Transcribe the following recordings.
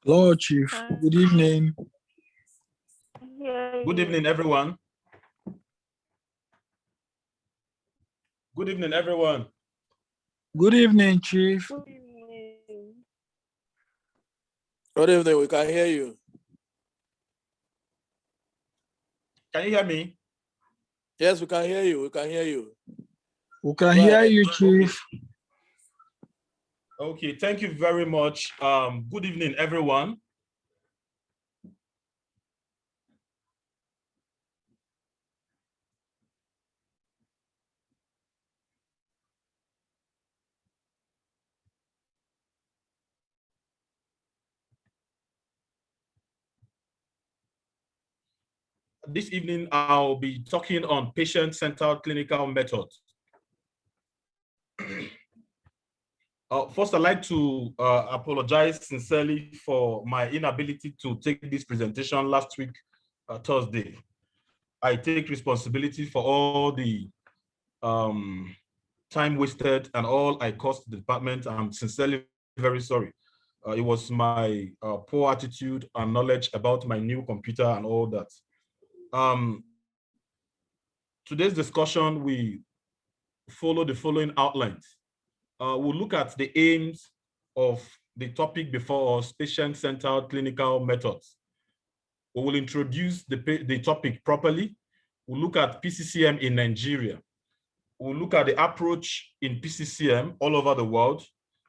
Hello, Chief. Good evening. Good evening, everyone. Good evening, everyone. Good evening, Chief. Good evening, we can hear you. Can you hear me? Yes, we can hear you. We can hear you. We can hear you, Chief. Okay, thank you very much. Good evening, everyone. This evening, I'll be talking on patient-centered clinical methods. First, I'd like to apologize sincerely for my inability to take this presentation last week, Thursday. I take responsibility for all the time wasted and all I cost the department. I'm sincerely very sorry. It was my poor attitude and knowledge about my new computer and all that. Today's discussion, we follow the following outlines. We'll look at the aims of the topic before us, patient-centered clinical methods. We will introduce the topic properly. We'll look at PCCM in Nigeria. We'll look at the approach in PCCM all over the world,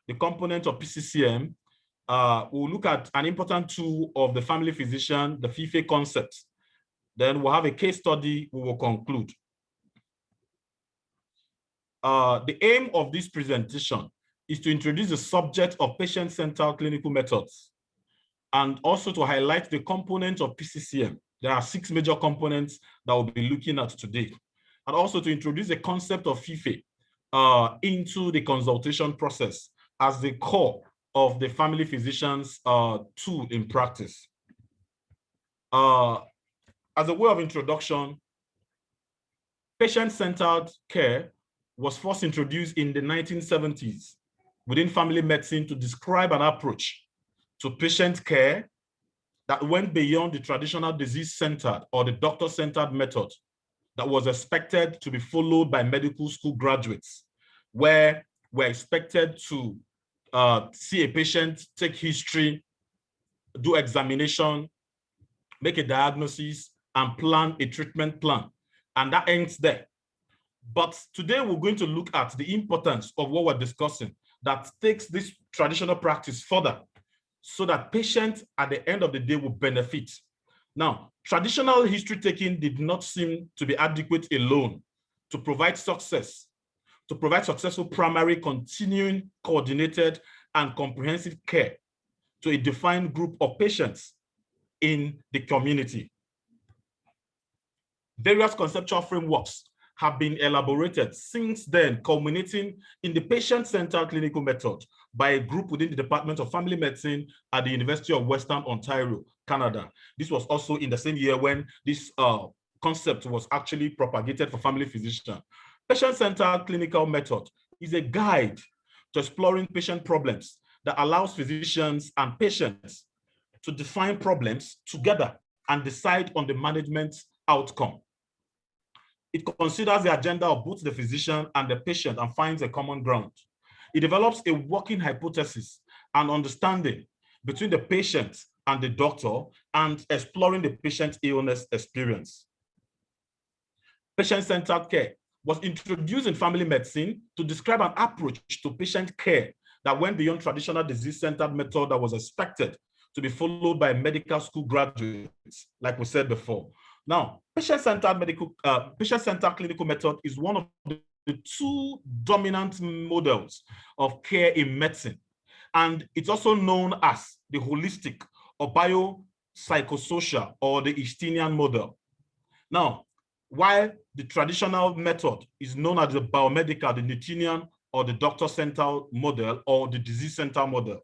the component of PCCM. We'll look at an important tool of the family physician, the FIFE concept. Then we'll have a case study, we will conclude. The aim of this presentation is to introduce the subject of patient-centered clinical methods and also to highlight the components of PCCM. There are 6 major components that we'll be looking at today, and also to introduce the concept of FIFE into the consultation process as the core of the family physician's tool in practice. As a way of introduction, patient-centered care was first introduced in the 1970s within family medicine to describe an approach to patient care that went beyond the traditional disease-centered or the doctor-centered method that was expected to be followed by medical school graduates, where we're expected to see a patient, take history, do examination, make a diagnosis, and plan a treatment plan. And that ends there. But today we're going to look at the importance of what we're discussing that takes this traditional practice further so that patients at the end of the day will benefit. Now, traditional history taking did not seem to be adequate alone to provide success, to provide successful primary, continuing, coordinated, and comprehensive care to a defined group of patients in the community. Various conceptual frameworks have been elaborated since then, culminating in the patient-centered clinical method by a group within the Department of Family Medicine at the University of Western Ontario, Canada. This was also in the same year when this concept was actually propagated for family physicians. Patient-centered clinical method is a guide to exploring patient problems that allows physicians and patients to define problems together and decide on the management outcome. It considers the agenda of both the physician and the patient and finds a common ground. It develops a working hypothesis and understanding between the patient and the doctor and exploring the patient's illness experience. Patient-centered care was introduced in family medicine to describe an approach to patient care that went beyond traditional disease-centered method that was expected to be followed by medical school graduates, like we said before. Now, patient-centered clinical method is one of the 2 dominant models of care in medicine. And it's also known as the holistic or biopsychosocial or the Eustinian model. Now, while the traditional method is known as the biomedical, the Newtonian, or the doctor-centered model or the disease-centered model.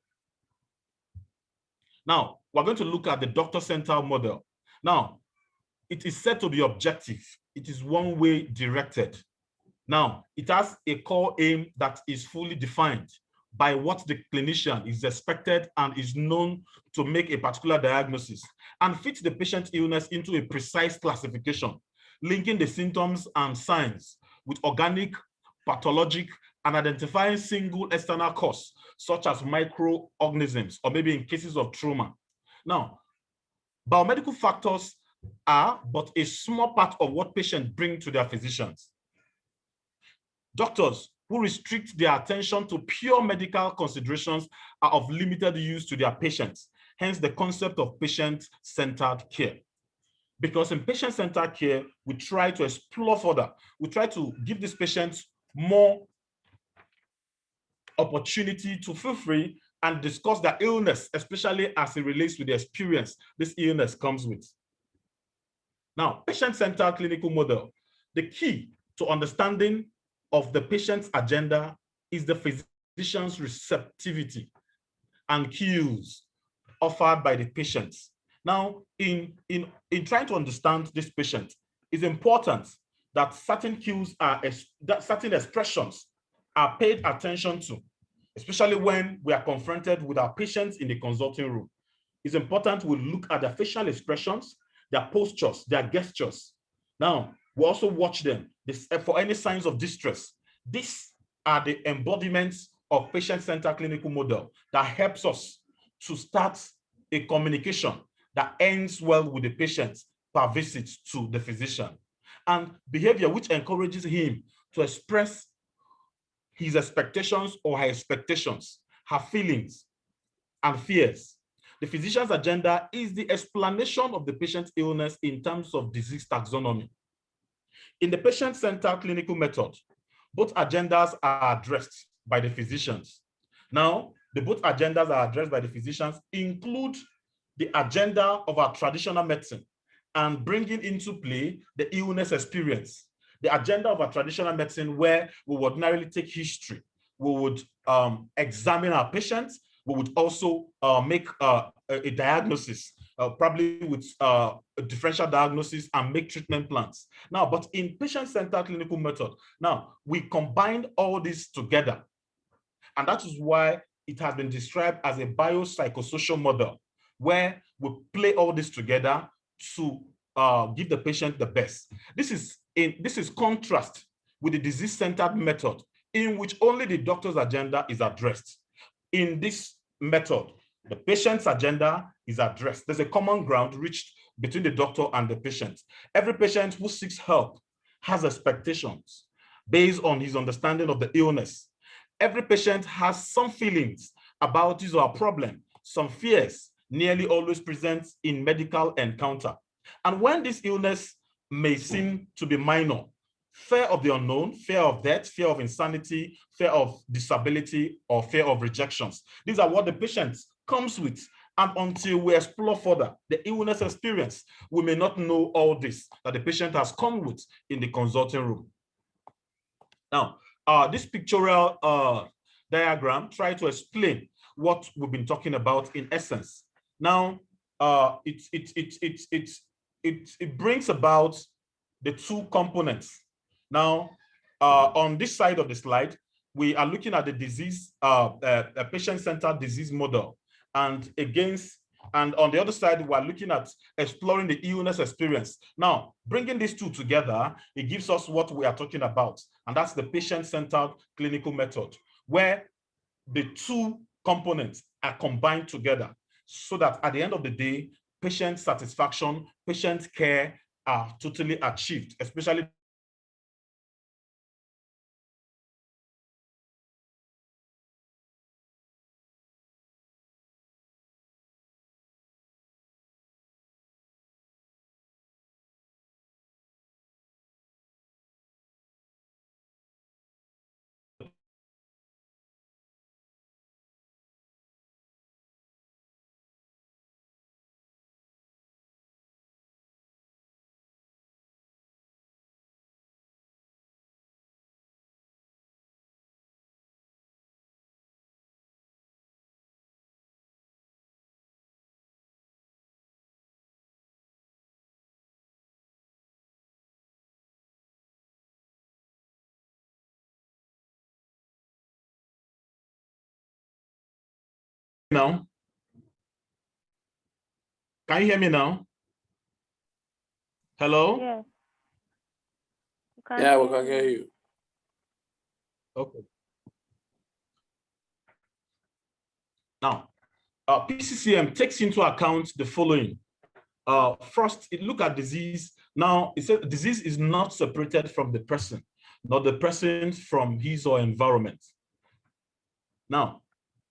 Now, we're going to look at the doctor-centered model. Now, it is said to be objective. It is one-way directed. Now, it has a core aim that is fully defined, by what the clinician is expected and is known to make a particular diagnosis, and fit the patient's illness into a precise classification, linking the symptoms and signs with organic, pathologic, and identifying single external cause, such as microorganisms, or maybe in cases of trauma. Now, biomedical factors are but a small part of what patients bring to their physicians. Doctors who restrict their attention to pure medical considerations are of limited use to their patients, hence the concept of patient-centered care. Because in patient-centered care, we try to explore further. We try to give these patients more opportunity to feel free and discuss their illness, especially as it relates with the experience this illness comes with. Now, patient-centered clinical model. The key to understanding of the patient's agenda is the physician's receptivity and cues offered by the patients. Now, in trying to understand this patient, it's important that certain cues are, that certain expressions are paid attention to, especially when we are confronted with our patients in the consulting room. It's important we look at their facial expressions, their postures, their gestures. Now, we also watch them for any signs of distress. These are the embodiments of patient-centered clinical model that helps us to start a communication that ends well with the patient per visit to the physician, and behavior which encourages him to express his expectations or her expectations, her feelings and fears. The physician's agenda is the explanation of the patient's illness in terms of disease taxonomy. In the patient-centered clinical method, both agendas are addressed by the physicians. Now, the both agendas are addressed by the physicians include the agenda of our traditional medicine and bringing into play the illness experience. The agenda of our traditional medicine, where we would ordinarily take history, we would examine our patients, we would also make a diagnosis, probably with a differential diagnosis, and make treatment plans. Now, but in patient-centered clinical method, now we combine all this together. And that is why it has been described as a biopsychosocial model, where we play all this together to give the patient the best. This is contrast with the disease-centered method, in which only the doctor's agenda is addressed. In this method, the patient's agenda is addressed. There's a common ground reached between the doctor and the patient. Every patient who seeks help has expectations based on his understanding of the illness. Every patient has some feelings about his or her problem, some fears nearly always present in medical encounter. And when this illness may seem to be minor, fear of the unknown, fear of death, fear of insanity, fear of disability, or fear of rejections. These are what the patient comes with. And until we explore further the illness experience, we may not know all this that the patient has come with in the consulting room. Now, this pictorial diagram tries to explain what we've been talking about in essence. Now, it brings about the two components. Now, on this side of the slide, we are looking at the disease, a patient-centered disease model, and on the other side, we are looking at exploring the illness experience. Now, bringing these two together, it gives us what we are talking about, and that's the patient-centered clinical method, where the two components are combined together so that at the end of the day, patient satisfaction, patient care are totally achieved, especially now? Can you hear me now? Hello? Yes. Yeah, we can hear you. Okay. Now, PCCM takes into account the following. First, it look at disease. Now, it says disease is not separated from the person, nor the person from his or environment. Now,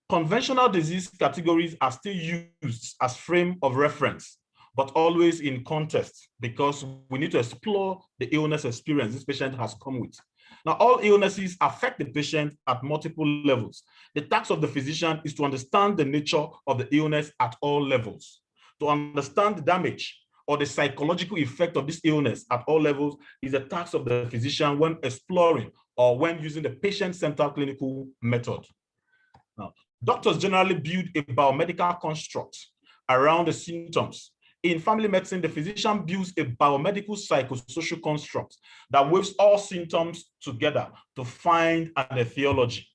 conventional disease categories are still used as frame of reference, but always in context, because we need to explore the illness experience this patient has come with. Now, all illnesses affect the patient at multiple levels. The task of the physician is to understand the nature of the illness at all levels. To understand the damage or the psychological effect of this illness at all levels is a task of the physician when exploring or when using the patient-centered clinical method. Now, doctors generally build a biomedical construct around the symptoms. In family medicine, the physician builds a biomedical psychosocial construct that weaves all symptoms together to find an etiology.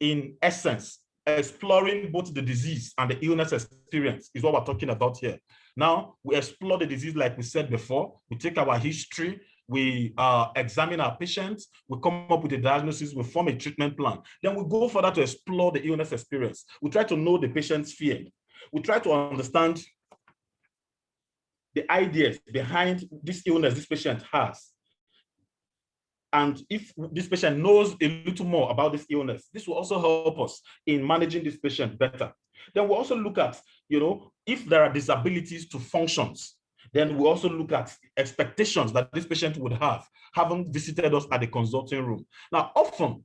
In essence, exploring both the disease and the illness experience is what we're talking about here. Now, we explore the disease like we said before. We take our history, we examine our patients, we come up with a diagnosis, we form a treatment plan. Then we go further to explore the illness experience. We try to know the patient's fear. We try to understand the ideas behind this illness this patient has. And if this patient knows a little more about this illness, this will also help us in managing this patient better. Then we'll also look at, if there are disabilities to functions, then we also look at expectations that this patient would have, having visited us at the consulting room. Now, often,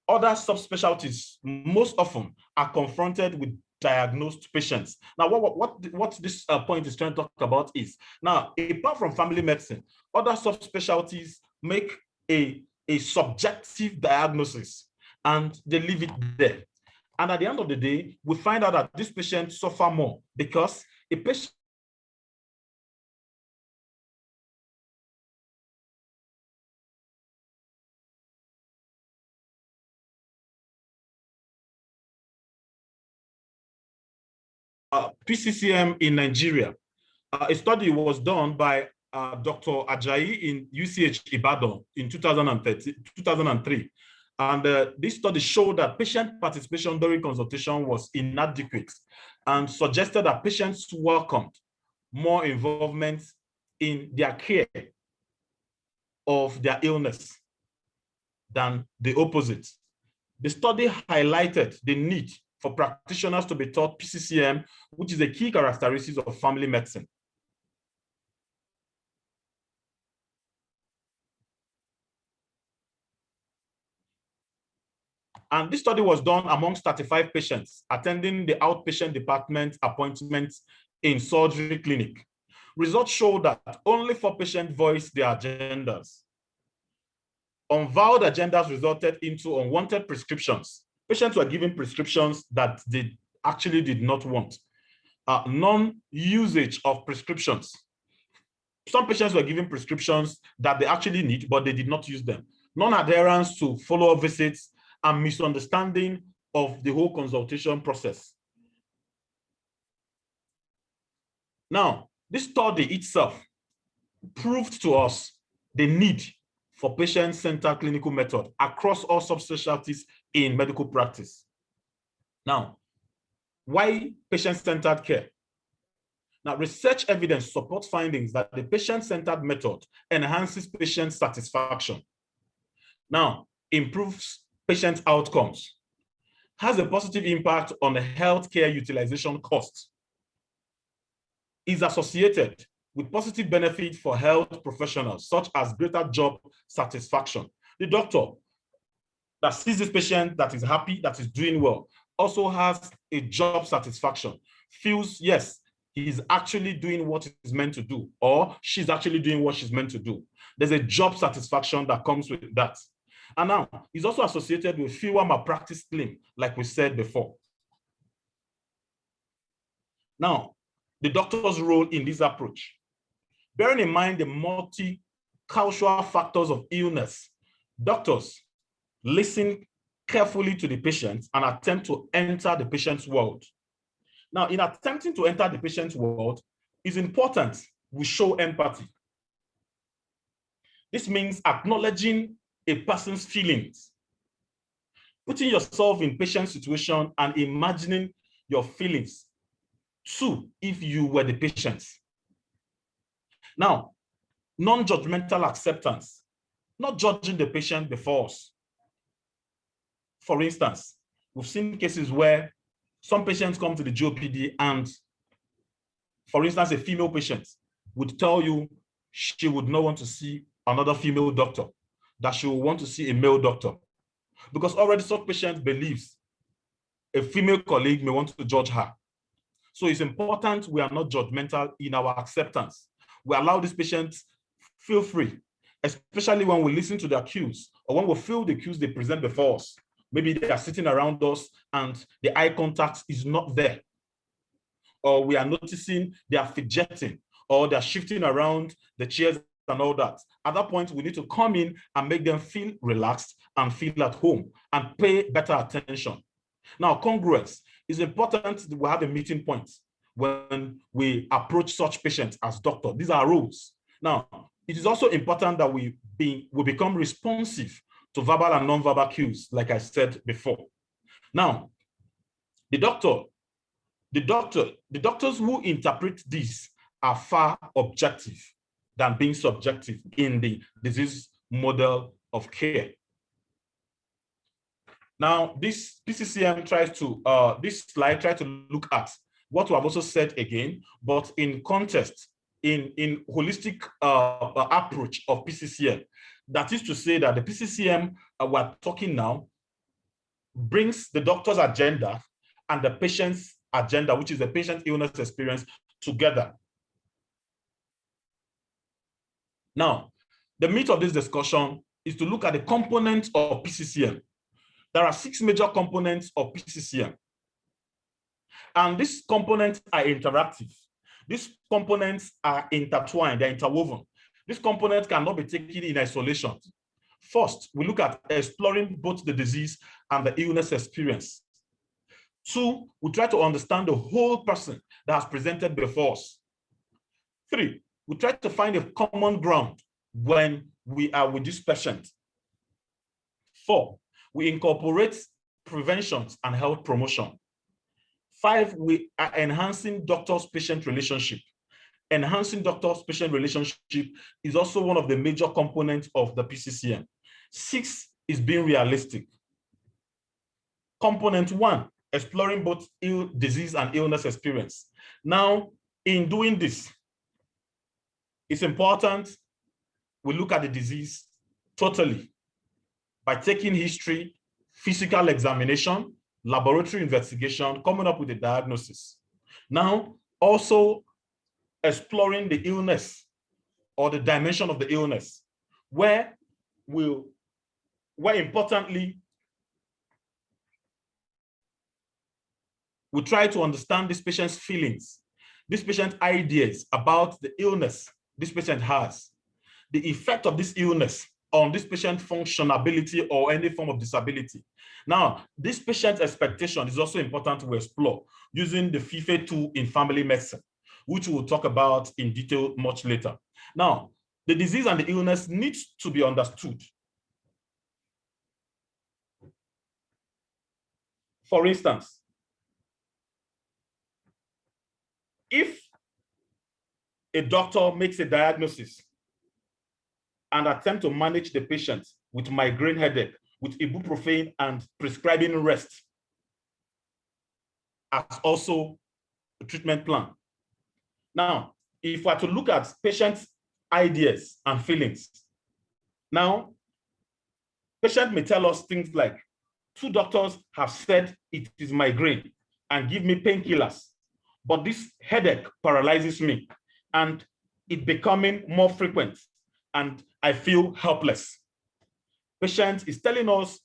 other subspecialties most often are confronted with diagnosed patients. Now, what this point is trying to talk about is, now, apart from family medicine, other subspecialties make a subjective diagnosis and they leave it there. And at the end of the day, we find out that this patient suffer more because a patient PCCM in Nigeria. A study was done by Dr. Ajayi in UCH Ibadan in 2003. And this study showed that patient participation during consultation was inadequate and suggested that patients welcomed more involvement in their care of their illness than the opposite. The study highlighted the need for practitioners to be taught PCCM, which is a key characteristic of family medicine. And this study was done amongst 35 patients attending the outpatient department appointments in surgery clinic. Results show that only 4 patients voiced their agendas. Unvowed agendas resulted into unwanted prescriptions. Patients were given prescriptions that they actually did not want. Non-usage of prescriptions. Some patients were given prescriptions that they actually need, but they did not use them. Non-adherence to follow-up visits and misunderstanding of the whole consultation process. Now, this study itself proved to us the need for patient-centered clinical method across all subspecialties in medical practice. Now, why patient-centered care? Now, research evidence supports findings that the patient-centered method enhances patient satisfaction. Now, improves patient outcomes, has a positive impact on the healthcare utilization costs, is associated with positive benefit for health professionals, such as greater job satisfaction. The doctor that sees this patient that is happy, that is doing well, also has a job satisfaction, feels, yes, he's actually doing what he's meant to do, or she's actually doing what she's meant to do. There's a job satisfaction that comes with that. And now, it's also associated with fewer malpractice claims, like we said before. Now, the doctor's role in this approach. Bearing in mind the multi-causal factors of illness, doctors listen carefully to the patient and attempt to enter the patient's world. Now, in attempting to enter the patient's world, it's important we show empathy. This means acknowledging a person's feelings, putting yourself in patient's situation and imagining your feelings too if you were the patient. Now, non-judgmental acceptance, not judging the patient before us. For instance, we've seen cases where some patients come to the GOPD and, for instance, a female patient would tell you she would not want to see another female doctor, that she will want to see a male doctor, because already such patient believes a female colleague may want to judge her. So it's important we are not judgmental in our acceptance. We allow these patients feel free, especially when we listen to their cues or when we feel the cues they present before us. Maybe they are sitting around us and the eye contact is not there, or we are noticing they are fidgeting or they're shifting around the chairs and all that. At that point, we need to come in and make them feel relaxed and feel at home and pay better attention. Now, congruence is important that we have a meeting point when we approach such patients as doctor. These are rules. Now, it is also important that we become responsive to verbal and non-verbal cues, like I said before. Now, the doctors who interpret these are far objective than being subjective in the disease model of care. Now, this PCCM this slide tries to look at what we have also said again, but in context, in holistic approach of PCCM. That is to say that the PCCM we're talking now brings the doctor's agenda and the patient's agenda, which is the patient illness experience, together. Now, the meat of this discussion is to look at the components of PCCM. There are 6 major components of PCCM. And these components are interactive. These components are intertwined, they're interwoven. These components cannot be taken in isolation. First, we look at exploring both the disease and the illness experience. 2, we try to understand the whole person that has presented before us. 3, we try to find a common ground when we are with this patient. 4, we incorporate preventions and health promotion. 5, we are enhancing doctor-patient relationship. Enhancing doctor-patient relationship is also one of the major components of the PCCM. 6 is being realistic. Component 1, exploring both disease and illness experience. Now, in doing this, it's important we look at the disease totally by taking history, physical examination, laboratory investigation, coming up with a diagnosis. Now, also exploring the illness or the dimension of the illness, where importantly, we try to understand this patient's feelings, this patient's ideas about the illness this patient has, the effect of this illness on this patient's functionability or any form of disability. Now, this patient's expectation is also important to explore using the FIFE tool in family medicine, which we'll talk about in detail much later. Now, the disease and the illness needs to be understood. For instance, if a doctor makes a diagnosis and attempt to manage the patient with migraine headache, with ibuprofen and prescribing rest as also a treatment plan. Now, if we are to look at patient's ideas and feelings, now, patient may tell us things like, 2 doctors have said it is migraine and give me painkillers, but this headache paralyzes me and it becoming more frequent and I feel helpless. Patient is telling us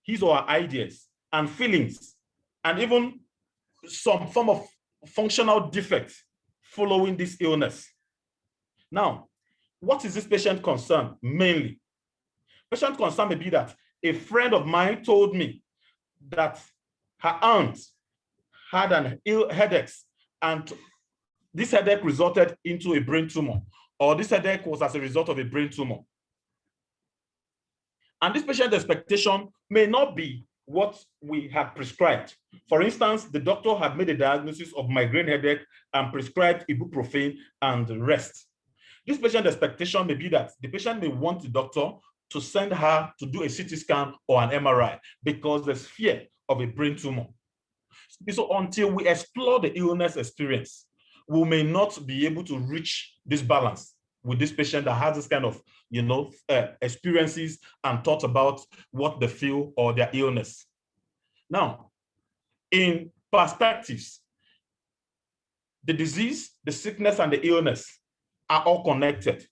his or her ideas and feelings and even some form of functional defect following this illness. Now, what is this patient concern mainly? Patient concern may be that A friend of mine told me that her aunt had an ill headache, and this headache resulted into a brain tumor, or this headache was as a result of a brain tumor. And this patient expectation may not be what we had prescribed. For instance, the doctor had made a diagnosis of migraine headache and prescribed ibuprofen and rest. This patient expectation may be that the patient may want the doctor to send her to do a CT scan or an MRI because there's fear of a brain tumor. So until we explore the illness experience, we may not be able to reach this balance with this patient that has this kind of, experiences and thoughts about what they feel or their illness. Now, in perspectives, the disease, the sickness, and the illness are all connected.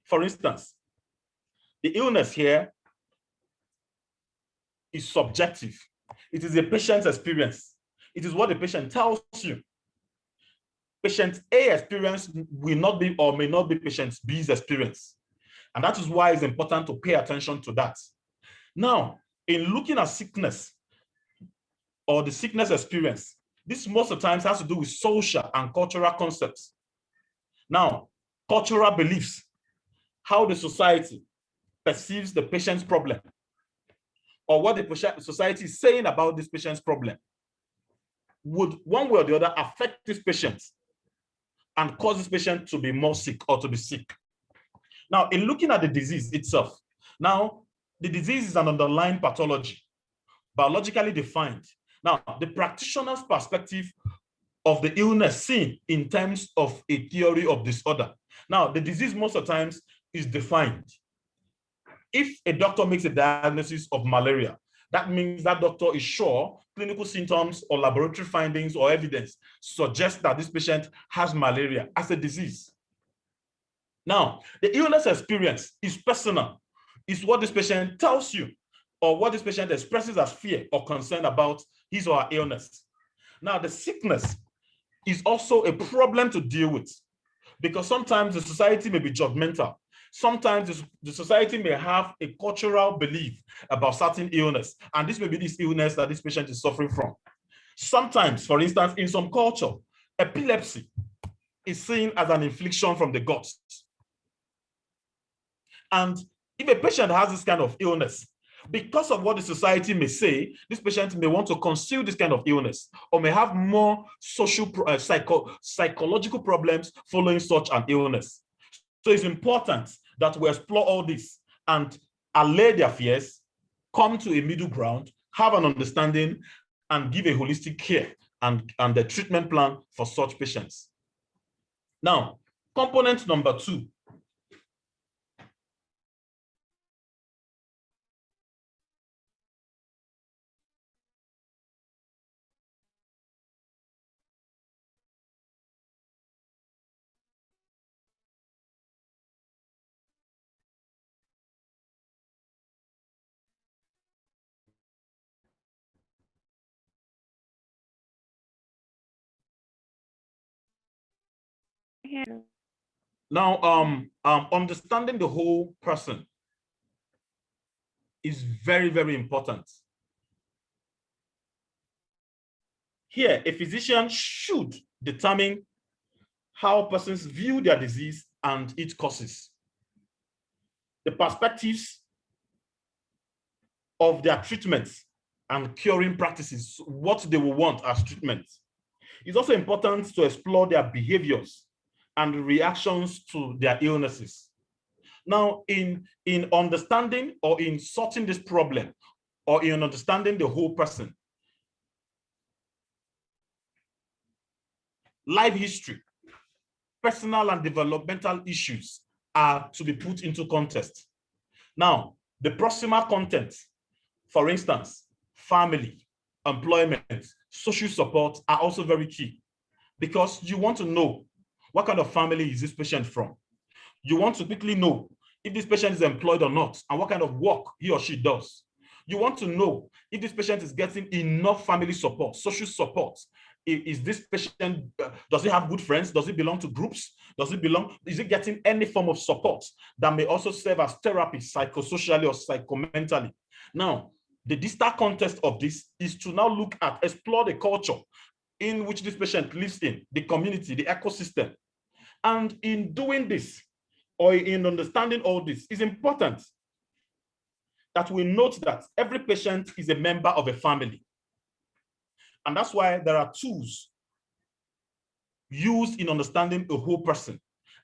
For instance, the illness here is subjective. It is a patient's experience. It is what the patient tells you. Patient A experience will not be or may not be patient B's experience. And that is why it's important to pay attention to that. Now, in looking at sickness or the sickness experience, this most of the times has to do with social and cultural concepts. Now, cultural beliefs, how the society perceives the patient's problem, or what the society is saying about this patient's problem, would one way or the other affect this patient and cause this patient to be more sick or to be sick. Now, in looking at the disease itself, now, the disease is an underlying pathology, biologically defined. Now, the practitioner's perspective of the illness seen in terms of a theory of disorder. Now, the disease most of the times is defined. If a doctor makes a diagnosis of malaria, that means that doctor is sure clinical symptoms or laboratory findings or evidence suggest that this patient has malaria as a disease. Now, the illness experience is personal. It's what this patient tells you or what this patient expresses as fear or concern about his or her illness. Now, the sickness is also a problem to deal with because sometimes the society may be judgmental. Sometimes the society may have a cultural belief about certain illness, and this may be this illness that this patient is suffering from. Sometimes, for instance, in some culture, epilepsy is seen as an infliction from the gods. And if a patient has this kind of illness, because of what the society may say, this patient may want to conceal this kind of illness or may have more social, psychological problems following such an illness. So it's important that we explore all this and allay their fears, come to a middle ground, have an understanding, and give a holistic care and the treatment plan for such patients. Now, component number 2. Now, understanding the whole person is very, very important. Here, a physician should determine how persons view their disease and its causes, the perspectives of their treatments and curing practices, what they will want as treatment. It's also important to explore their behaviors and reactions to their illnesses. Now, in understanding or in sorting this problem or in understanding the whole person, life history, personal and developmental issues are to be put into context. Now, the proximal content, for instance, family, employment, social support are also very key because you want to know what kind of family is this patient from. You want to quickly know if this patient is employed or not and what kind of work he or she does. You want to know if this patient is getting enough family support, social support. Is this patient, does he have good friends? Does he belong to groups? Is he getting any form of support that may also serve as therapy psychosocially or psychomentally? Now, the distal context of this is to now look at, explore the culture in which this patient lives in, the community, the ecosystem. And in doing this, or in understanding all this, it's important that we note that every patient is a member of a family. And that's why there are tools used in understanding a whole person.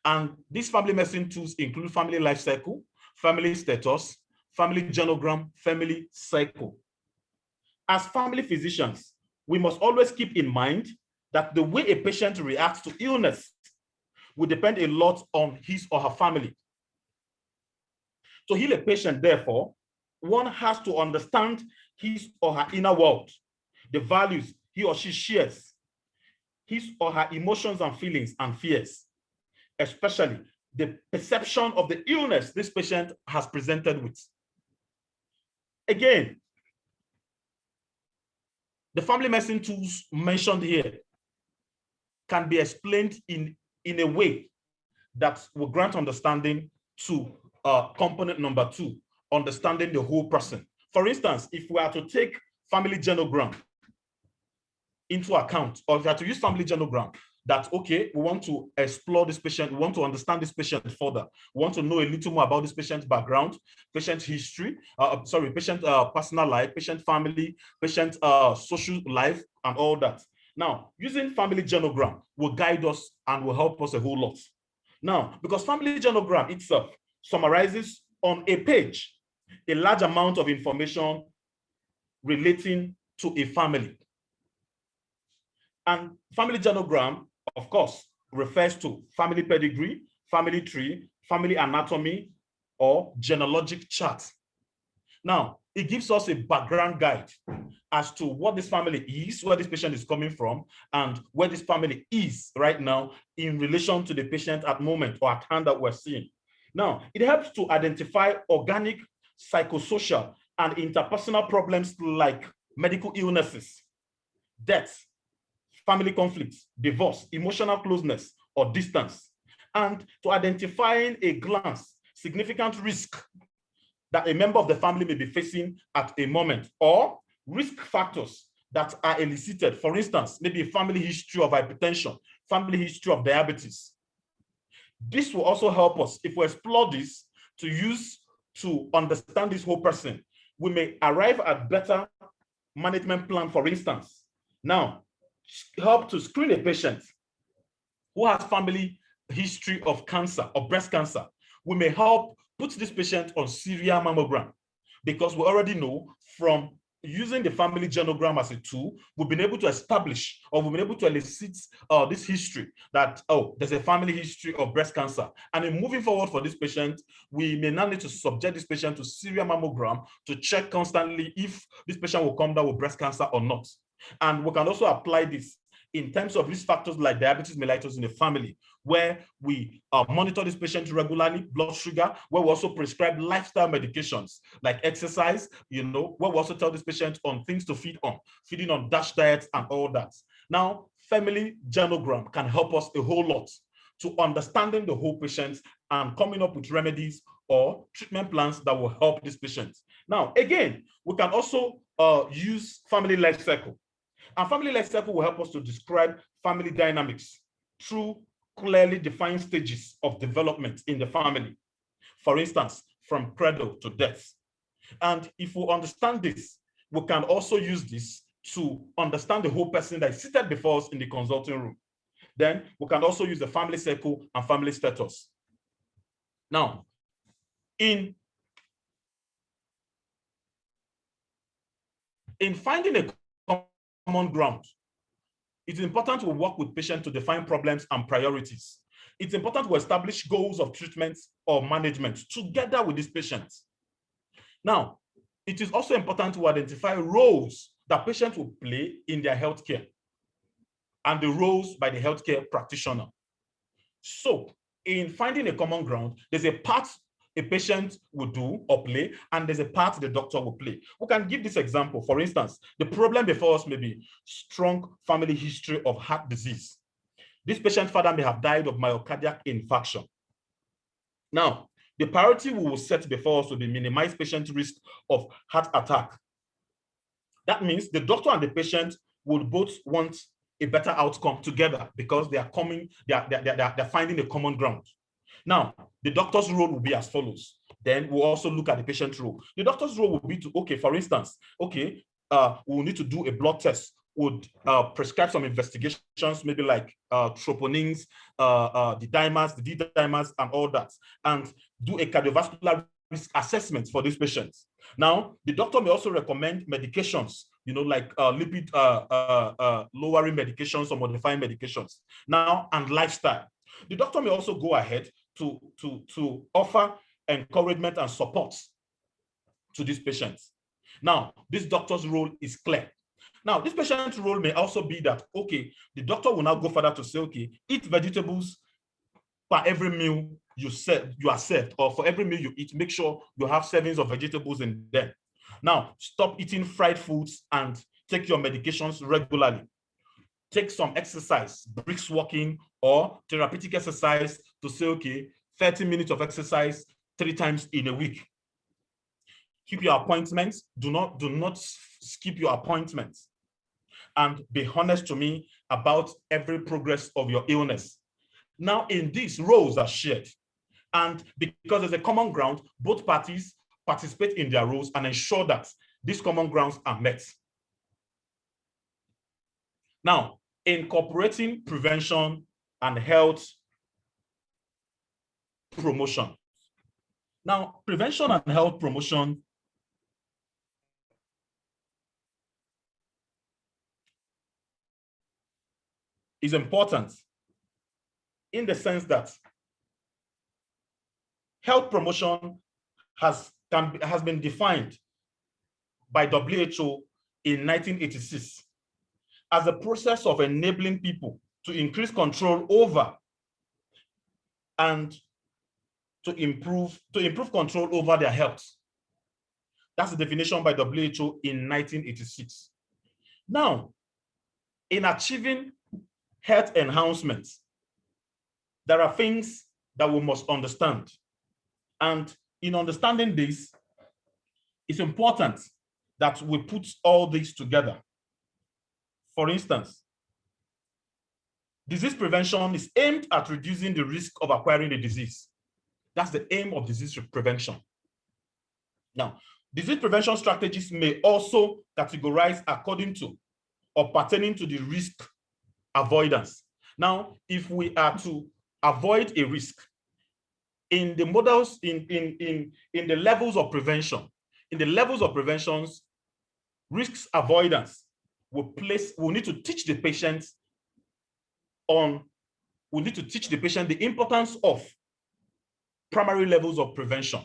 And these family medicine tools include family life cycle, family status, family genogram, family cycle. As family physicians, we must always keep in mind that the way a patient reacts to illness will depend a lot on his or her family. To heal a patient, therefore, one has to understand his or her inner world, the values he or she shares, his or her emotions and feelings and fears, especially the perception of the illness this patient has presented with. Again, the family medicine tools mentioned here can be explained in a way that will grant understanding to component number 2, understanding the whole person. For instance, if we are to take family genogram into account, or if we are to use family genogram, that, okay, we want to explore this patient, we want to understand this patient further, we want to know a little more about this patient's background, patient history, patient personal life, patient family, patient social life, and all that. Now, using family genogram will guide us and will help us a whole lot. Now, because family genogram itself summarizes on a page a large amount of information relating to a family. And family genogram, of course, refers to family pedigree, family tree, family anatomy, or genealogic chart. Now, it gives us a background guide as to what this family is, where this patient is coming from, and where this family is right now in relation to the patient at moment or at hand that we're seeing. Now, it helps to identify organic, psychosocial, and interpersonal problems like medical illnesses, deaths, family conflicts, divorce, emotional closeness, or distance, and to identifying a glance significant risk that a member of the family may be facing at a moment, or risk factors that are elicited. For instance, maybe a family history of hypertension, family history of diabetes. This will also help us, if we explore this, to use to understand this whole person. We may arrive at better management plan, for instance. Now, help to screen a patient who has family history of cancer, or breast cancer. We may help put this patient on serial mammogram, because we already know from using the family genogram as a tool, we've been able to establish, or we've been able to elicit this history that, oh, there's a family history of breast cancer. And in moving forward for this patient, we may now need to subject this patient to serial mammogram to check constantly if this patient will come down with breast cancer or not. And we can also apply this in terms of risk factors like diabetes mellitus in the family, where we monitor this patient regularly, blood sugar, where we also prescribe lifestyle medications like exercise, where we also tell this patient on things to feed on, feeding on DASH diets and all that. Now, family genogram can help us a whole lot to understanding the whole patient and coming up with remedies or treatment plans that will help this patient. Now, again, we can also use family life cycle. And family life cycle will help us to describe family dynamics through clearly defined stages of development in the family. For instance, from cradle to death. And if we understand this, we can also use this to understand the whole person that is seated before us in the consulting room. Then we can also use the family circle and family status. Now, in finding a common ground, it's important to work with patients to define problems and priorities. It's important to establish goals of treatment or management together with these patients. Now, it is also important to identify roles that patients will play in their healthcare and the roles by the healthcare practitioner. So, in finding a common ground, there's a part a patient will do or play, and there's a part the doctor will play. We can give this example. For instance, the problem before us may be strong family history of heart disease. This patient's father may have died of myocardial infarction. Now, The priority we will set before us will be minimize patient risk of heart attack. That means the doctor and the patient would both want a better outcome together because they are they're finding a common ground. Now, the doctor's role will be as follows. Then we'll also look at the patient's role. The doctor's role will be to, okay, for instance, okay, we'll need to do a blood test, would prescribe some investigations, maybe like troponins, the dimers, the D-dimers, and all that, and do a cardiovascular risk assessment for these patients. Now, the doctor may also recommend medications, you know, like lipid lowering medications or modifying medications. Now, and lifestyle. The doctor may also go ahead to offer encouragement and support to these patients. Now, this doctor's role is clear. Now, this patient's role may also be that, okay, the doctor will now go further to say, okay, eat vegetables for every meal you are served, or for every meal you eat, make sure you have servings of vegetables in them. Now, stop eating fried foods and take your medications regularly. Take some exercise, brisk walking or therapeutic exercise to say, okay, 30 minutes of exercise 3 times in a week. Keep your appointments. Do not skip your appointments. And be honest to me about every progress of your illness. Now, in this, roles are shared. And because there's a common ground, both parties participate in their roles and ensure that these common grounds are met. Now, incorporating prevention and health promotion. Now, prevention and health promotion is important in the sense that health promotion has been defined by WHO in 1986 as a process of enabling people to increase control over and to improve control over their health. That's the definition by WHO in 1986. Now, in achieving health enhancements, there are things that we must understand. And in understanding this, it's important that we put all this together. For instance, disease prevention is aimed at reducing the risk of acquiring a disease. That's the aim of disease prevention. Now, disease prevention strategies may also categorize according to or pertaining to the risk avoidance. Now, if we are to avoid a risk, in the models, in the levels of prevention, risks avoidance we need to teach the patient the importance of primary levels of prevention.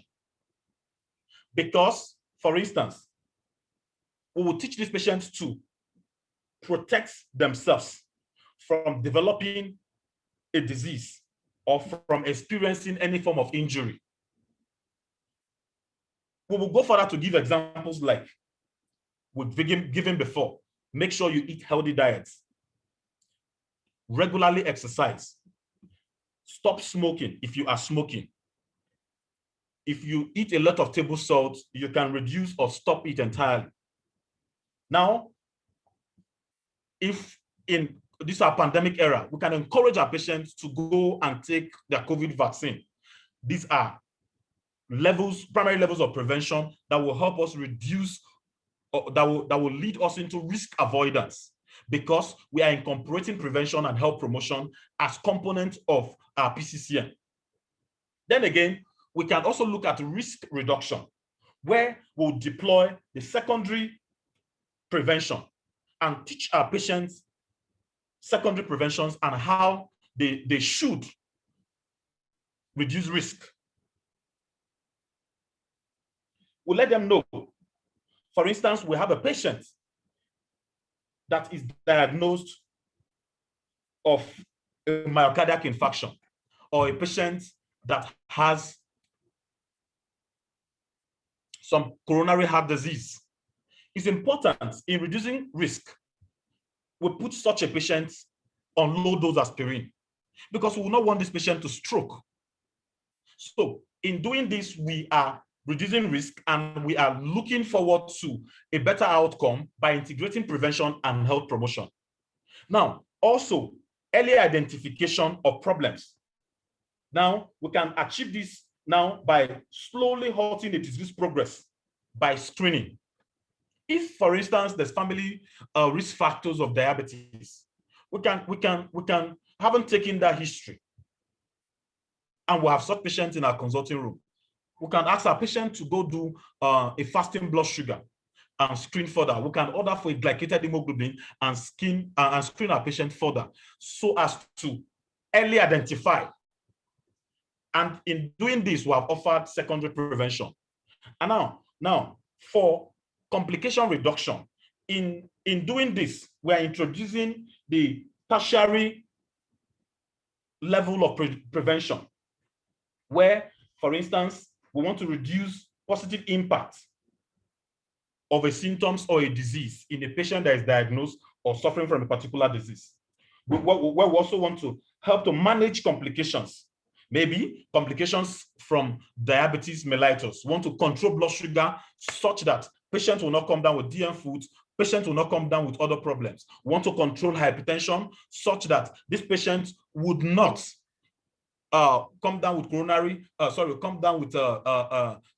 Because, for instance, we will teach these patients to protect themselves from developing a disease or from experiencing any form of injury. We will go further to give examples like we've given before. Make sure you eat healthy diets. Regularly exercise. Stop smoking if you are smoking. If you eat a lot of table salt, you can reduce or stop it entirely. Now, if in this our pandemic era, we can encourage our patients to go and take their COVID vaccine. These are primary levels of prevention that will help us reduce, that will lead us into risk avoidance, because we are incorporating prevention and health promotion as components of our PCCM. Then again, we can also look at risk reduction, where we'll deploy the secondary prevention and teach our patients secondary preventions and how they should reduce risk. We'll let them know. For instance, we have a patient that is diagnosed of a myocardial infarction, or a patient that has some coronary heart disease. It's important in reducing risk we put such a patient on low dose aspirin, because we will not want this patient to stroke. So in doing this, we are reducing risk and we are looking forward to a better outcome by integrating prevention and health promotion. Now, also, early identification of problems. Now, we can achieve this now by slowly halting the disease progress by screening. If, for instance, there's family risk factors of diabetes, we haven't taken that history, and we have such patients in our consulting room. We can ask our patient to go do a fasting blood sugar and screen further. We can order for a glycated hemoglobin and screen our patient further so as to early identify. And in doing this, we have offered secondary prevention. And now for complication reduction, in doing this, we are introducing the tertiary level of prevention, where, for instance, we want to reduce positive impact of a symptoms or a disease in a patient that is diagnosed or suffering from a particular disease. We also want to help to manage complications, maybe complications from diabetes mellitus. We want to control blood sugar such that patients will not come down with DM foods, patients will not come down with other problems. We want to control hypertension such that this patient would not come down with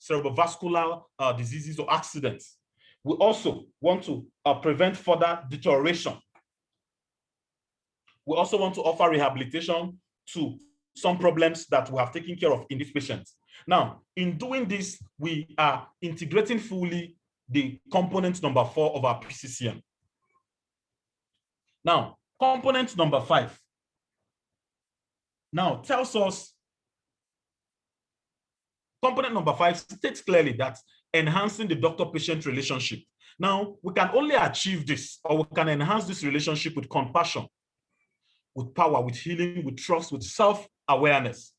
cerebrovascular diseases or accidents. We also want to prevent further deterioration. We also want to offer rehabilitation to some problems that we have taken care of in these patients. Now, in doing this, we are integrating fully the component number 4 of our PCCM. Now, component number 5 now tells us, component number 5 states clearly that enhancing the doctor-patient relationship. Now, we can only achieve this, or we can enhance this relationship with compassion, with power, with healing, with trust, with self-awareness.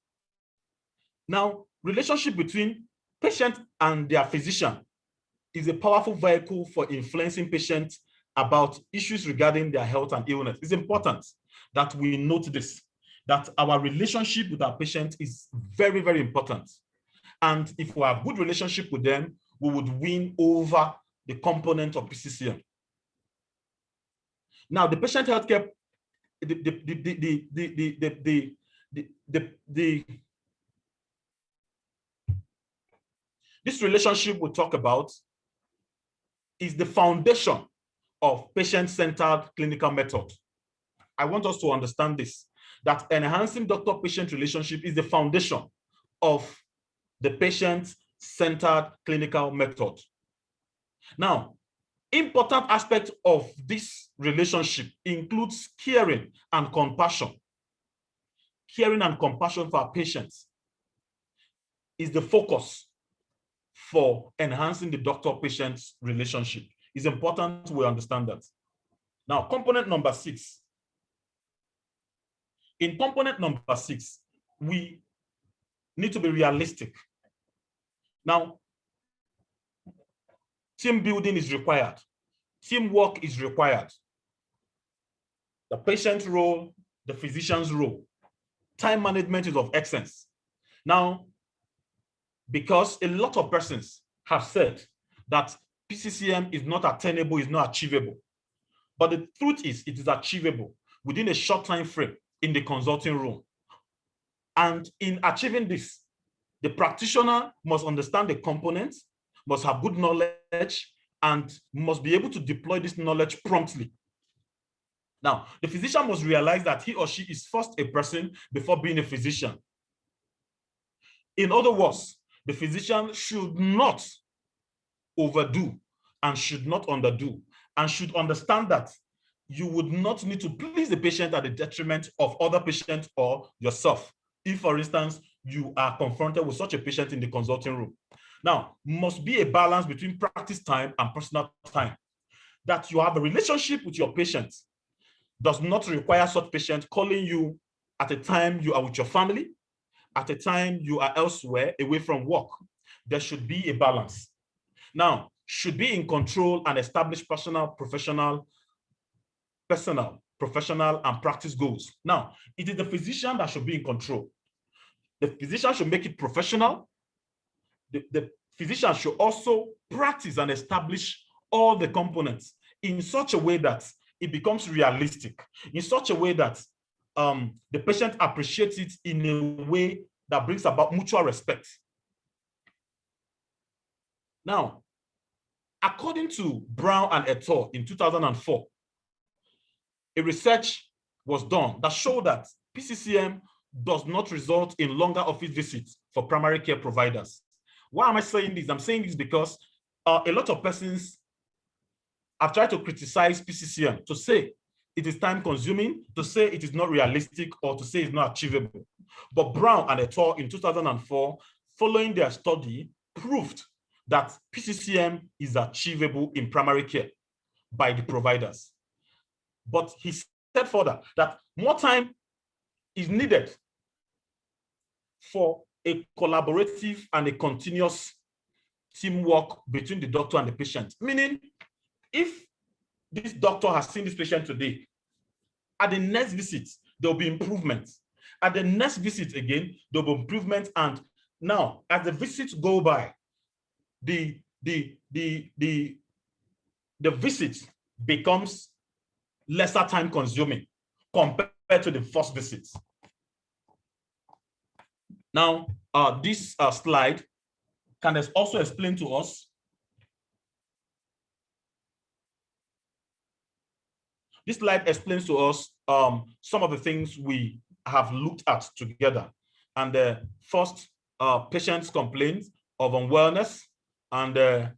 Now, relationship between patient and their physician is a powerful vehicle for influencing patients about issues regarding their health and illness. It's important that we note this, that our relationship with our patient is very, very important. And if we have good relationship with them, we would win over the component of PCCM. Now, the patient healthcare, this relationship we talk about is the foundation of patient-centered clinical method. I want us to understand this, that enhancing doctor-patient relationship is the foundation of the patient-centered clinical method. Now, important aspect of this relationship includes caring and compassion. Caring and compassion for our patients is the focus for enhancing the doctor-patient relationship. It's important we understand that. Now, component number 6. In component number 6, we need to be realistic. Now, team building is required. Teamwork is required. The patient's role, the physician's role. Time management is of essence. Now, because a lot of persons have said that PCCM is not attainable, is not achievable. But the truth is, it is achievable within a short time frame in the consulting room. And in achieving this, the practitioner must understand the components, must have good knowledge, and must be able to deploy this knowledge promptly. Now, the physician must realize that he or she is first a person before being a physician. In other words, the physician should not overdo and should not underdo, and should understand that you would not need to please the patient at the detriment of other patients or yourself. If, for instance, you are confronted with such a patient in the consulting room. Now, must be a balance between practice time and personal time. That you have a relationship with your patient does not require such patient calling you at a time you are with your family, at a time you are elsewhere, away from work. There should be a balance. Now, should be in control and establish personal, professional, and practice goals. Now, it is the physician that should be in control. The physician should make it professional the physician should also practice and establish all the components in such a way that it becomes realistic, in such a way that the patient appreciates it in a way that brings about mutual respect. Now, according to Brown and et al. In 2004, a research was done that showed that PCCM does not result in longer office visits for primary care providers. Why am I saying this? I'm saying this because a lot of persons have tried to criticize PCCM, to say it is time consuming, to say it is not realistic, or to say it's not achievable. But Brown and et al. In 2004, following their study, proved that PCCM is achievable in primary care by the providers. But he said further that more time is needed for a collaborative and a continuous teamwork between the doctor and the patient. Meaning, if this doctor has seen this patient today, at the next visit, there'll be improvement. At the next visit again, there'll be improvement. And now, as the visits go by, the visit becomes lesser time consuming compared to the first visit. Now, this slide can also explain to us. This slide explains to us some of the things we have looked at together. And the first, patient's complaints of unwellness, and the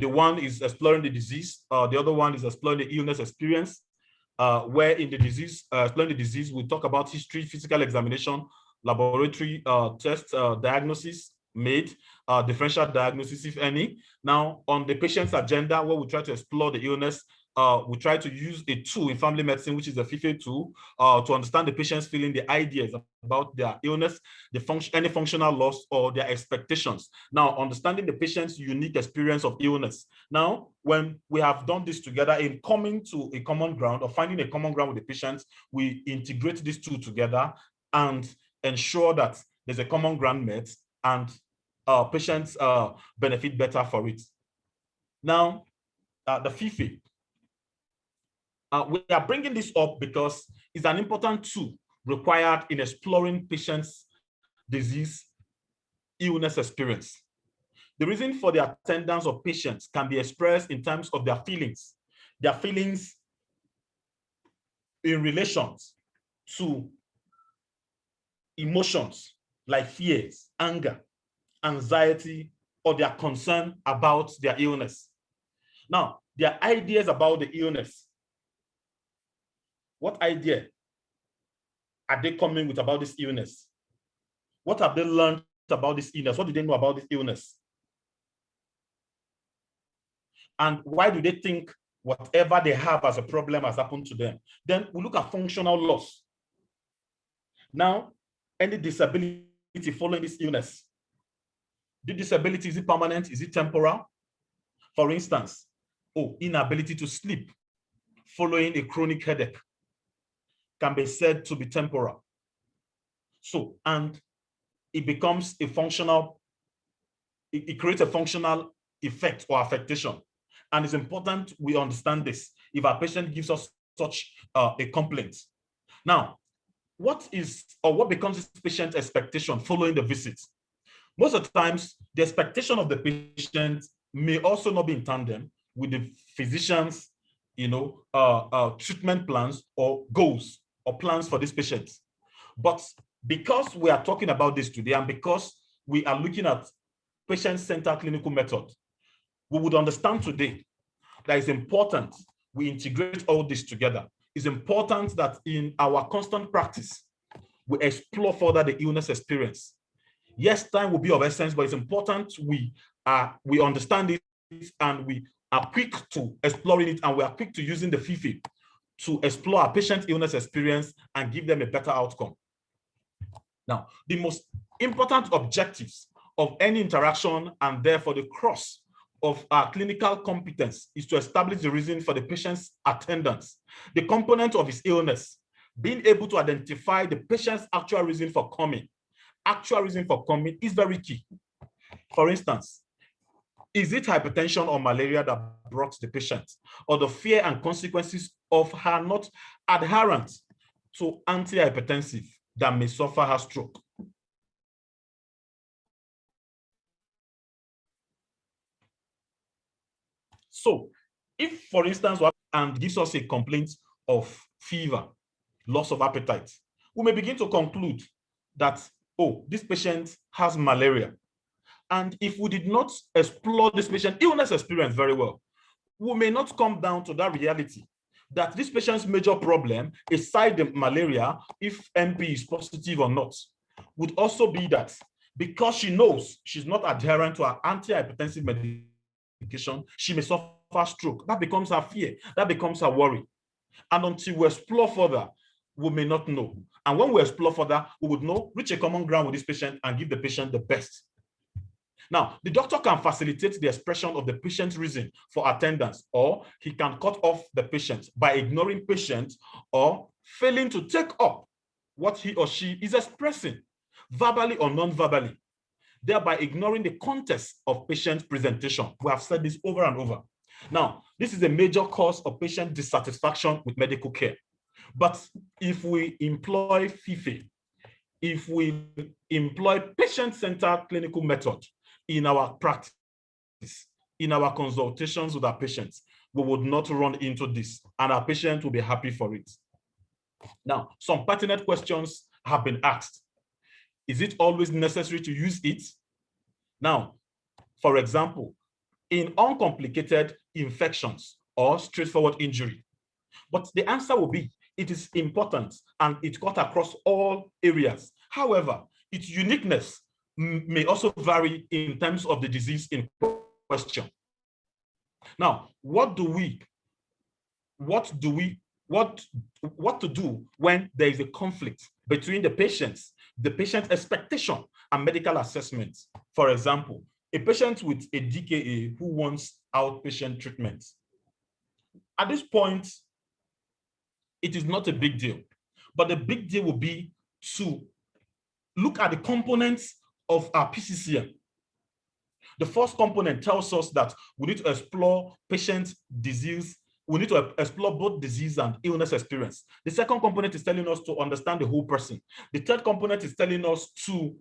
one is exploring the disease. The other one is exploring the illness experience, where in the disease, exploring the disease, we talk about history, physical examination, laboratory test, diagnosis made, differential diagnosis, if any. Now, on the patient's agenda, where we try to explore the illness, we try to use a tool in family medicine, which is a FIFE tool, to understand the patient's feeling, the ideas about their illness, any functional loss, or their expectations. Now, understanding the patient's unique experience of illness. Now, when we have done this together, in coming to a common ground or finding a common ground with the patients, we integrate these two together and ensure that there's a common ground met and patients benefit better for it. Now, the FIFE. We are bringing this up because it's an important tool required in exploring patients' disease illness experience. The reason for the attendance of patients can be expressed in terms of their feelings in relation to emotions like fears, anger, anxiety, or their concern about their illness. Now, their ideas about the illness. What idea are they coming with about this illness? What have they learned about this illness? What do they know about this illness? And why do they think whatever they have as a problem has happened to them? Then we look at functional loss. Now, any disability following this illness. The disability, is it permanent? Is it temporal? For instance, inability to sleep following a chronic headache can be said to be temporal. So, and it becomes a functional, it creates a functional effect or affectation. And it's important we understand this if our patient gives us such a complaint. Now, what becomes this patient's expectation following the visit? Most of the times, the expectation of the patient may also not be in tandem with the physician's, treatment plans or goals or plans for this patient. But because we are talking about this today, and because we are looking at patient-centered clinical method, we would understand today that it's important we integrate all this together. It's important that in our constant practice, we explore further the illness experience. Yes, time will be of essence, but it's important we understand it and we are quick to exploring it, and we are quick to using the FIFE to explore our patient illness experience and give them a better outcome. Now, the most important objectives of any interaction, and therefore the cross of our clinical competence, is to establish the reason for the patient's attendance, the component of his illness, being able to identify the patient's actual reason for coming. Actual reason for coming is very key. For instance, is it hypertension or malaria that brought the patient, or the fear and consequences of her not adherence to antihypertensive that may suffer her stroke? So if, for instance, and gives us a complaint of fever, loss of appetite, we may begin to conclude that, oh, this patient has malaria. And if we did not explore this patient illness experience very well, we may not come down to that reality that this patient's major problem, aside the malaria, if MP is positive or not, would also be that because she knows she's not adherent to her antihypertensive medication, she may suffer stroke. That becomes her fear. That becomes her worry. And until we explore further, we may not know. And when we explore further, we would know, reach a common ground with this patient and give the patient the best. Now, the doctor can facilitate the expression of the patient's reason for attendance, or he can cut off the patient by ignoring patient or failing to take up what he or she is expressing, verbally or non-verbally, thereby ignoring the context of patient presentation. We have said this over and over. Now, this is a major cause of patient dissatisfaction with medical care. But if we employ FIFE, if we employ patient-centered clinical method in our practice, in our consultations with our patients, we would not run into this, and our patient will be happy for it. Now, some pertinent questions have been asked. Is it always necessary to use it? Now, for example, in uncomplicated infections or straightforward injury. But the answer will be, it is important and it cut across all areas. However, its uniqueness may also vary in terms of the disease in question. Now, what to do when there is a conflict between the patient's expectation and medical assessment? For example, a patient with a DKA who wants outpatient treatment. At this point, it is not a big deal, but the big deal will be to look at the components of our PCCM. The first component tells us that we need to explore patient disease. We need to explore both disease and illness experience. The second component is telling us to understand the whole person. The third component is telling us to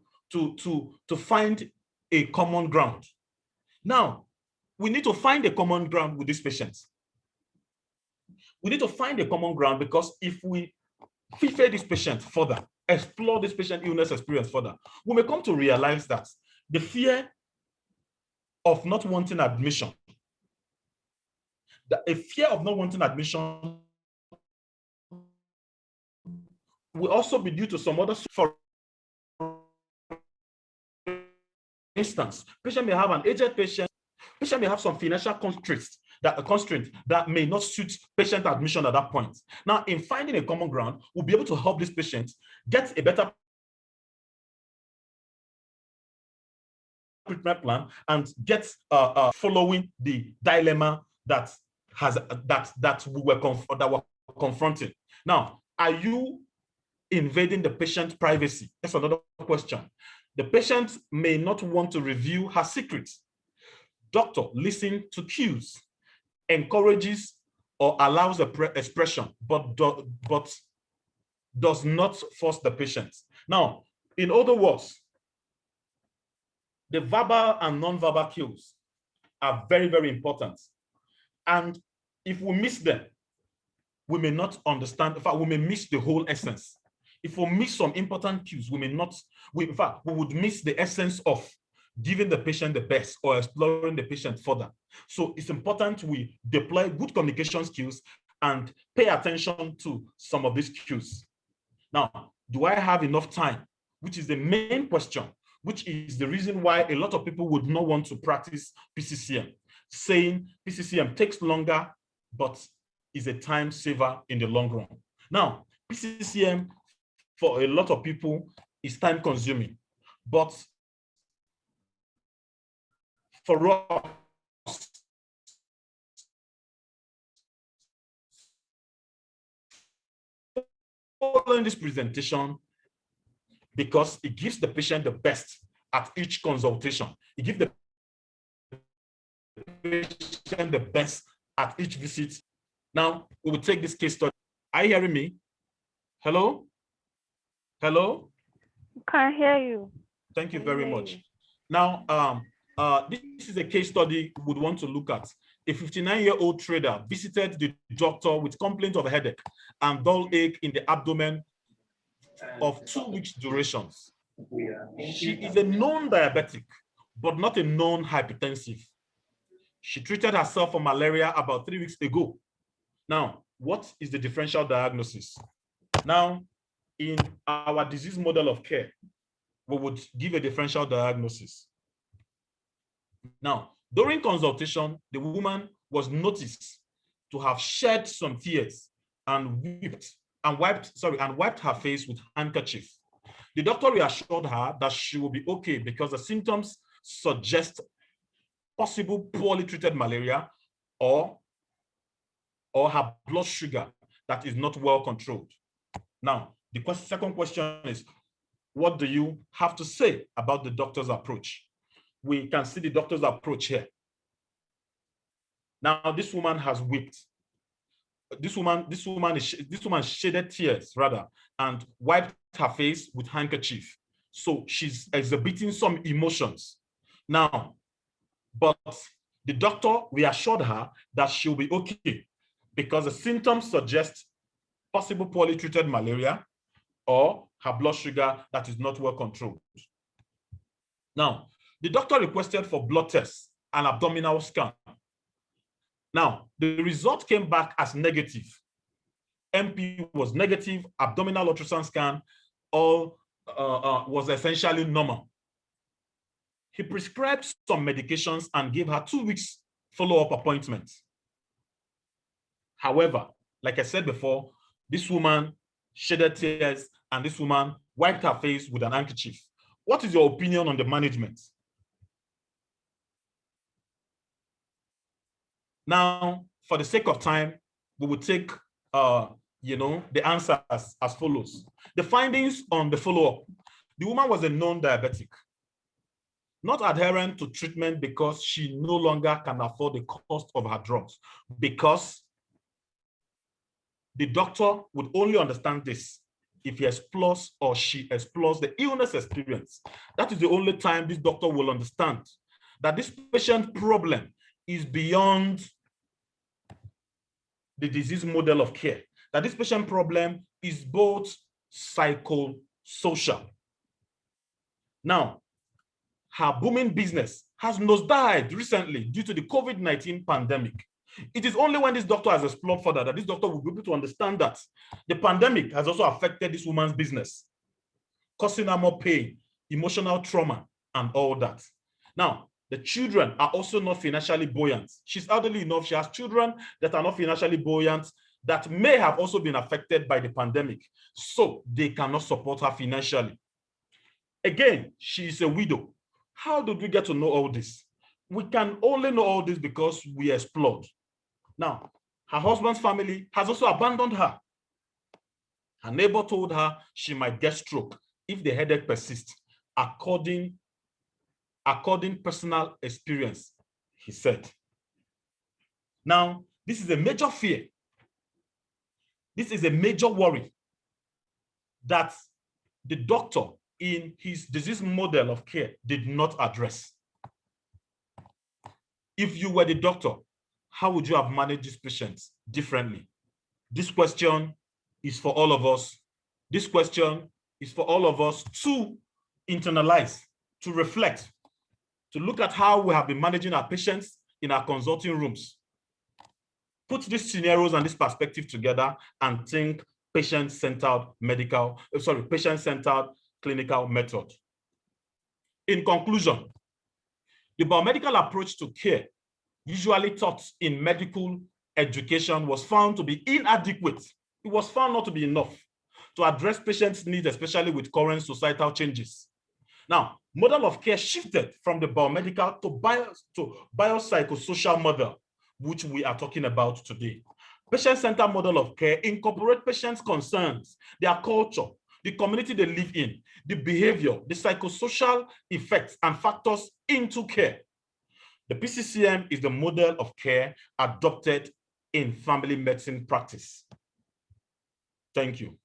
find a common ground. Now, we need to find a common ground with these patients. We need to find a common ground because if we feed this patient further, explore this patient illness experience further, we may come to realize that the fear of not wanting admission, a fear of not wanting admission will also be due to some other. For instance, patient may have an aged patient may have some financial constraints that may not suit patient admission at that point. Now, in finding a common ground, we'll be able to help this patient get a better treatment plan and get following the dilemma that we were confronting. Now, are you invading the patient's privacy? That's another question. The patient may not want to reveal her secrets. Doctor listens to cues, encourages or allows expression, but does not force the patient. Now, in other words, the verbal and non-verbal cues are very, very important. And if we miss them, we may not understand. In fact, we may miss the whole essence. If we miss some important cues, in fact, we would miss the essence of giving the patient the best or exploring the patient further. So it's important we deploy good communication skills and pay attention to some of these cues. Now, do I have enough time? Which is the main question, which is the reason why a lot of people would not want to practice PCCM, saying PCCM takes longer, but is a time saver in the long run. Now, PCCM for a lot of people is time consuming, but for us, following this presentation, because it gives the patient the best at each consultation. He gives the patient the best at each visit. Now, we will take this case study. Are you hearing me? Hello? Hello? Can't hear you. Thank you very much. Now, this is a case study we would want to look at. A 59-year-old trader visited the doctor with complaint of headache and dull ache in the abdomen of 2 weeks durations. She is a known diabetic, but not a known hypertensive. She treated herself for malaria about 3 weeks ago. Now, what is the differential diagnosis? Now, in our disease model of care, we would give a differential diagnosis. Now, during consultation, the woman was noticed to have shed some tears and wiped her face with handkerchief. The doctor reassured her that she will be okay because the symptoms suggest possible poorly treated malaria or her blood sugar that is not well controlled. Now, the second question is, what do you have to say about the doctor's approach? We can see the doctor's approach here. Now, this woman has wept. This woman shedded tears rather and wiped her face with handkerchief. So she's exhibiting some emotions. Now, but the doctor reassured her that she'll be okay because the symptoms suggest possible poorly treated malaria or her blood sugar that is not well controlled. Now, the doctor requested for blood tests and abdominal scan. Now, the result came back as negative. MP was negative, abdominal ultrasound scan, all was essentially normal. He prescribed some medications and gave her 2 weeks follow-up appointments. However, like I said before, this woman shedded tears and this woman wiped her face with an handkerchief. What is your opinion on the management? Now, for the sake of time, we will take the answers as follows. The findings on the follow-up. The woman was a known diabetic, not adherent to treatment because she no longer can afford the cost of her drugs, because the doctor would only understand this if he explores or she explores the illness experience. That is the only time this doctor will understand that this patient problem is beyond the disease model of care, that this patient problem is both psychosocial. Now, her booming business has nosedived recently due to the COVID-19 pandemic. It is only when this doctor has explored further that this doctor will be able to understand that the pandemic has also affected this woman's business, causing her more pain, emotional trauma, and all that. Now, the children are also not financially buoyant. She's elderly enough, she has children that are not financially buoyant that may have also been affected by the pandemic, so they cannot support her financially. Again, she is a widow. How did we get to know all this? We can only know all this because we explored. Now, her husband's family has also abandoned her. Her neighbor told her she might get stroke if the headache persists, according personal experience, he said. Now, this is a major fear. This is a major worry that the doctor in his disease model of care did not address. If you were the doctor, how would you have managed these patients differently? This question is for all of us. This question is for all of us to internalize, to reflect, to look at how we have been managing our patients in our consulting rooms. Put these scenarios and this perspective together and think patient-centered clinical method. In conclusion, the biomedical approach to care usually taught in medical education was found to be inadequate. It was found not to be enough to address patients' needs, especially with current societal changes. Now, model of care shifted from the biomedical to biopsychosocial model, which we are talking about today. Patient-centered model of care incorporate patients' concerns, their culture, the community they live in, the behavior, the psychosocial effects and factors into care. The PCCM is the model of care adopted in family medicine practice. Thank you.